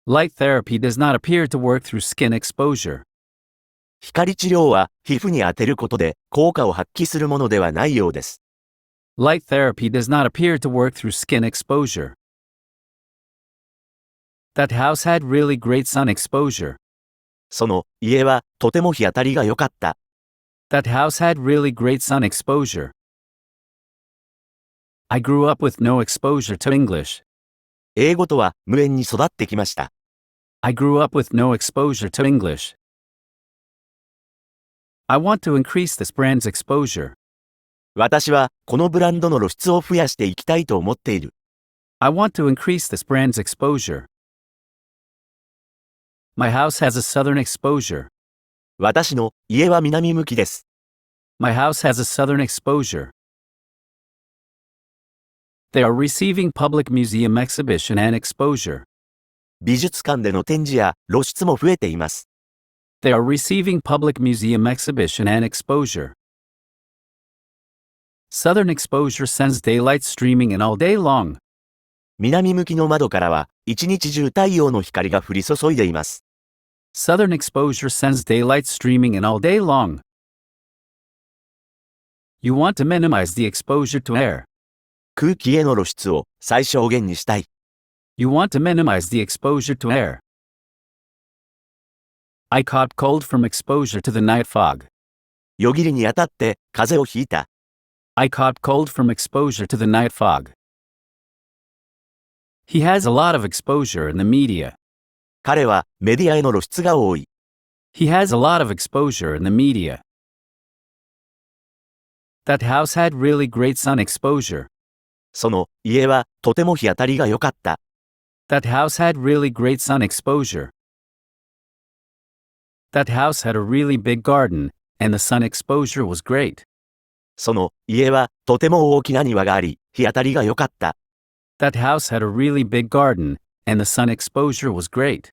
Light therapy does not appear to work through skin exposure. 光治療は皮膚に当てることで効果を発揮するものではないようです。Light therapy does not appear to work through skin exposure. That house had really great sun exposure. その家はとても日当たりが良かった。That house had really great sun exposure. I grew up with no exposure to English. 英語とは無縁に育ってきました。I grew up with no exposure to English. I want to increase this brand's exposure. 私はこのブランドの露出を増やしていきたいと思っている。I want to increase this brand's exposure. My house has a southern exposure. 私の家は南向きです。My house has a southern exposure. They are receiving public museum exhibition and exposure. 美術館での展示や露出も増えています。They are receiving public museum exhibition and exposure. Southern exposure sends daylight streaming in all day long. 南向きの窓からは一日中太陽の光が降り注いでいます。Southern exposure sends daylight streaming in all day long. You want to minimize the exposure to air. 空気への露出を最小限にしたい。You want to minimize the exposure to air. I caught cold from exposure to the night fog. 夜霧に当たって風邪をひいた。I caught cold from exposure to the night fog. He has a lot of exposure in the media. 彼はメディアへの露出が多い。He has a lot of exposure in the media. That house had really great sun exposure. その家はとても日当たりが良かった。That house had really great sun exposure. That house had a really big garden, and the sun exposure was great. その家はとても大きな庭があり、日当たりが良かった。That house had a really big garden, and the sun exposure was great.